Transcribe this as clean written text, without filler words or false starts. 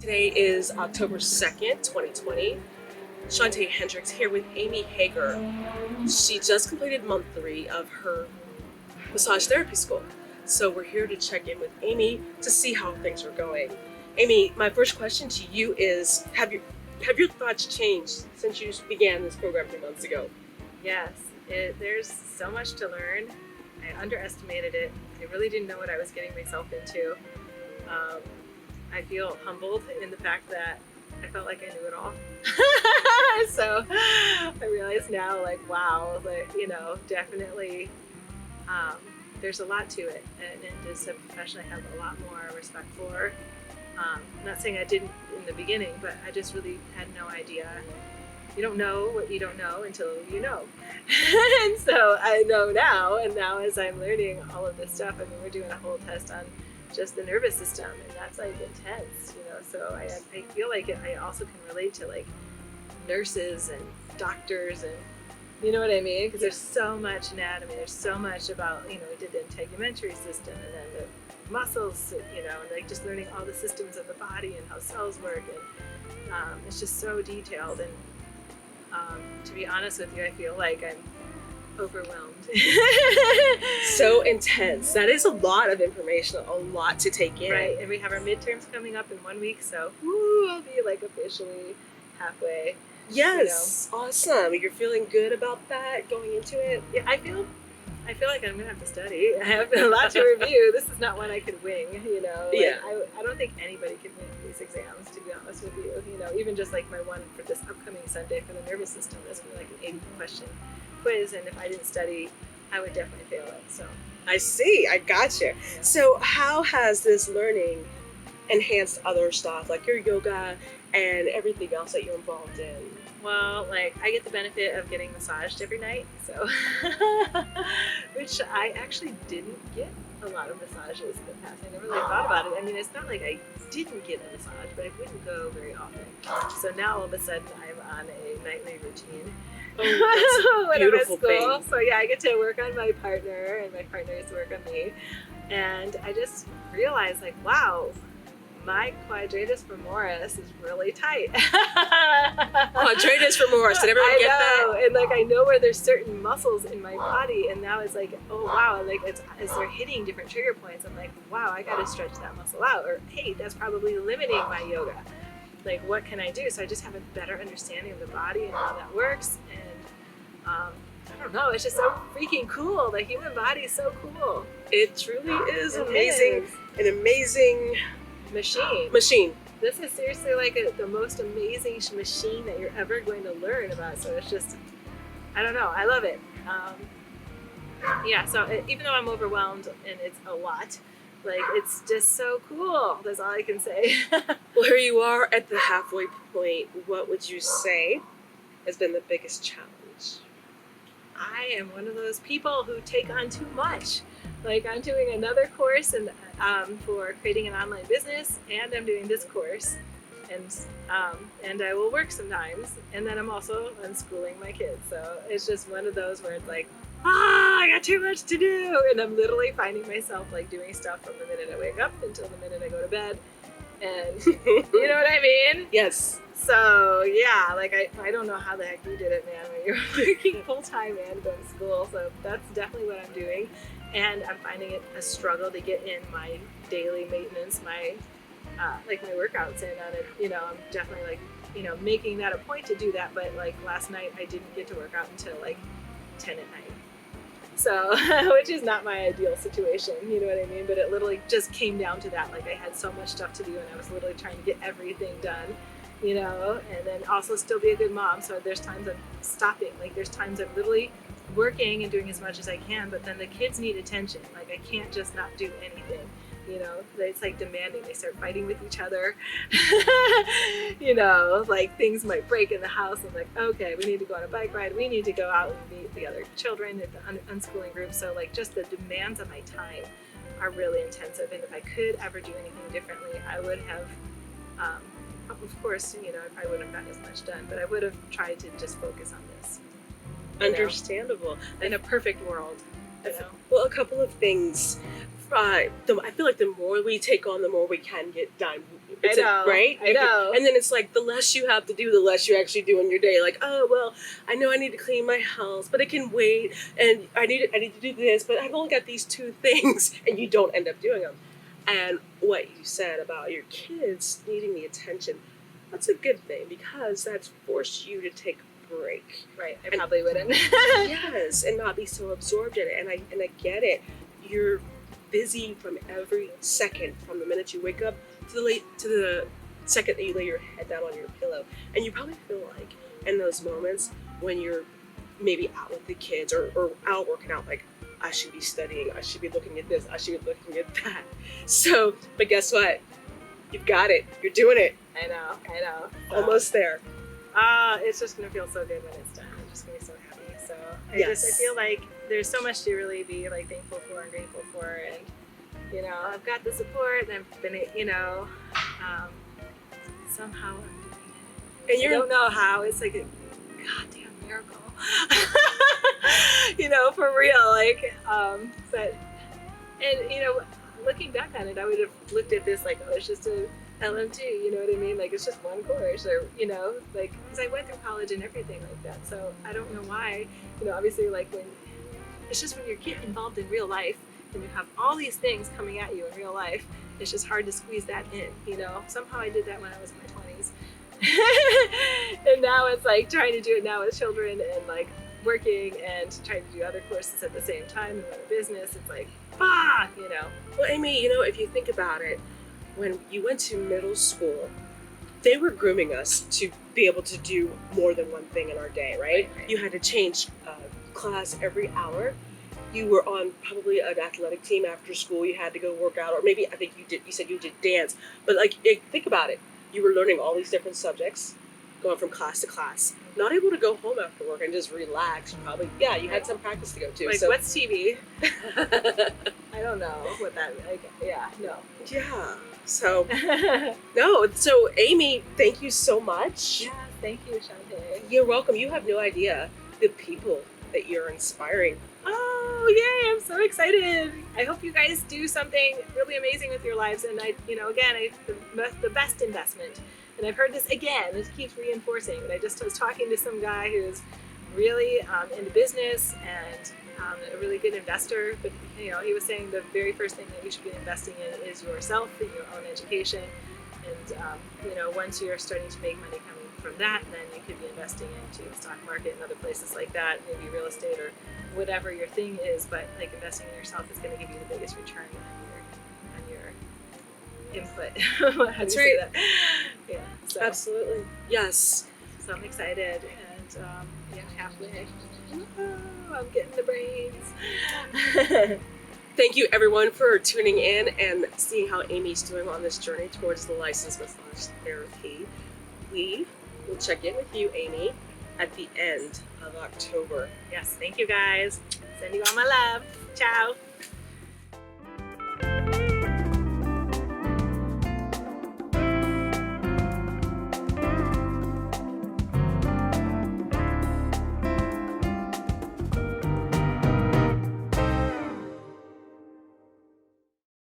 Today is October 2nd, 2020. Shantae Hendricks here with AHager. She just completed month 3 of her massage therapy school. So we're here to check in with Amy to see how things are going. Amy, my first question to you is, have your thoughts changed since you began this program 3 months ago? Yes, there's so much to learn. I underestimated it. I really didn't know what I was getting myself into. I feel humbled in the fact that I felt like I knew it all. So I realize now, like, wow, definitely there's a lot to it. And as a professional, I have a lot more respect for. I'm not saying I didn't in the beginning, but I just really had no idea. You don't know what you don't know until you know. And so I know now, and now as I'm learning all of this stuff, I mean, we're doing a whole test on just the nervous system, and that's like intense, so I feel like I also can relate to like nurses and doctors, and you know what I mean, because there's so much anatomy, there's so much about, we did the integumentary system and then the muscles, and like just learning all the systems of the body and how cells work, and it's just so detailed. And to be honest with you, I feel like I'm overwhelmed. So intense. That is a lot of information, a lot to take in. Right, and we have our midterms coming up in 1 week, so I'll be like officially halfway. Yes, awesome. You're feeling good about that going into it? Yeah, I feel like I'm gonna have to study. I have a lot to review. This is not one I could wing, Yeah. I don't think anybody can wing these exams, to be honest with you. Even just like my one for this upcoming Sunday for the nervous system, that's gonna be like an 80-question quiz, and if I didn't study, I would definitely fail it. So I see, I gotcha. Yeah. So how has this learning enhanced other stuff, like your yoga and everything else that you're involved in? Well, like, I get the benefit of getting massaged every night, so which I actually didn't get a lot of massages in the past. I never really thought about it. I mean, it's not like I didn't get a massage, but I wouldn't go very often. So now all of a sudden I'm on a nightly routine. Oh, that's a beautiful thing. So yeah, I get to work on my partner, and my partner gets to work on me. And I just realized, like, wow, my quadratus femoris is really tight. Quadratus femoris, did everyone get that? And like, I know where there's certain muscles in my body, and now it's like, oh wow, like as they're hitting different trigger points, I'm like, wow, I gotta stretch that muscle out, or hey, that's probably limiting my yoga. Like, what can I do? So I just have a better understanding of the body and how that works, and I don't know, it's just so freaking cool. The human body is so cool. It truly is amazing. An amazing machine. This is seriously like the most amazing machine that you're ever going to learn about. So it's just, I don't know, I love it. So even though I'm overwhelmed and it's a lot, like, it's just so cool. That's all I can say. Well, here you are at the halfway point. What would you say has been the biggest challenge? I am one of those people who take on too much. Like, I'm doing another course and for creating an online business, and I'm doing this course, and I will work sometimes, and then I'm also unschooling my kids. So it's just one of those where it's like, I got too much to do, and I'm literally finding myself like doing stuff from the minute I wake up until the minute I go to bed, and you know what I mean? Yes. So yeah, like I don't know how the heck you did it, man, when you're working full-time and going to school. So that's definitely what I'm doing, and I'm finding it a struggle to get in my daily maintenance, my my workouts in on it. I'm definitely like, making that a point to do that, but like last night I didn't get to work out until like 10 at night. So, which is not my ideal situation, you know what I mean? But it literally just came down to that. Like, I had so much stuff to do, and I was literally trying to get everything done, and then also still be a good mom. So there's times I'm stopping. Like, there's times I'm literally working and doing as much as I can, but then the kids need attention. Like, I can't just not do anything. It's like demanding. They start fighting with each other. Like, things might break in the house. I'm like, okay, we need to go on a bike ride. We need to go out and meet the other children at the unschooling group. So like, just the demands of my time are really intensive. And if I could ever do anything differently, I would have, of course, I probably wouldn't have gotten as much done, but I would have tried to just focus on this. Understandable. In a perfect world. Well, a couple of things. I feel like the more we take on, the more we can get done. It's right? I know. And then it's like the less you have to do, the less you actually do in your day. Like, oh well, I know I need to clean my house, but it can wait. And I need to do this, but I've only got these two things, and you don't end up doing them. And what you said about your kids needing the attention, that's a good thing because that's forced you to take a break. Right. I probably wouldn't. Yes, and not be so absorbed in it. And I get it. You're busy from every second, from the minute you wake up to the second that you lay your head down on your pillow. And you probably feel like in those moments when you're maybe out with the kids or out working out, like, I should be studying, I should be looking at this, I should be looking at that. So, but guess what? You've got it. You're doing it. I know. So, Almost there. it's just gonna feel so good when it's done. I'm just gonna be so happy. So I Yes. feel like there's so much to really be like thankful for and grateful for, and I've got the support, and I've been somehow I'm doing it. And I don't know how. It's like a goddamn miracle. For real. Like, but looking back on it, I would have looked at this like, oh, it's just a LMT, you know what I mean? Like, it's just one course, or, like, because I went through college and everything like that. So I don't know why, obviously, like, it's just when you get involved in real life and you have all these things coming at you in real life, it's just hard to squeeze that in, Somehow I did that when I was in my 20s. And now it's like trying to do it now with children and like working and trying to do other courses at the same time and run a business. It's like, fuck. Well, Amy, if you think about it, when you went to middle school, they were grooming us to be able to do more than one thing in our day, right? Right. You had to change class every hour. You were on probably an athletic team after school. You had to go work out, or maybe I think you said you did dance. But like, think about it. You were learning all these different subjects, going from class to class. Not able to go home after work and just relax. You had some practice to go to. Like, so. what's TV? I don't know what that, no. Yeah. So, no. So, Amy, thank you so much. Yeah, thank you, Shantae. You're welcome. You have no idea the people that you're inspiring. Oh, yay, I'm so excited. I hope you guys do something really amazing with your lives. And the best investment. And I've heard this again, this keeps reinforcing. And I just was talking to some guy who's really into business and a really good investor. But, he was saying the very first thing that you should be investing in is yourself and your own education. And, once you're starting to make money coming from that, then you could be investing into the stock market and other places like that, maybe real estate or whatever your thing is. But like, investing in yourself is going to give you the biggest return on your input. How do you say that? Yeah. So, Absolutely. Yes. so I'm excited, and halfway. Oh, I'm getting the brains. Thank you, everyone, for tuning in and seeing how Amy's doing on this journey towards the licensed massage therapy. We will check in with you, Amy, at the end of October. Yes, thank you guys. Send you all my love. Ciao.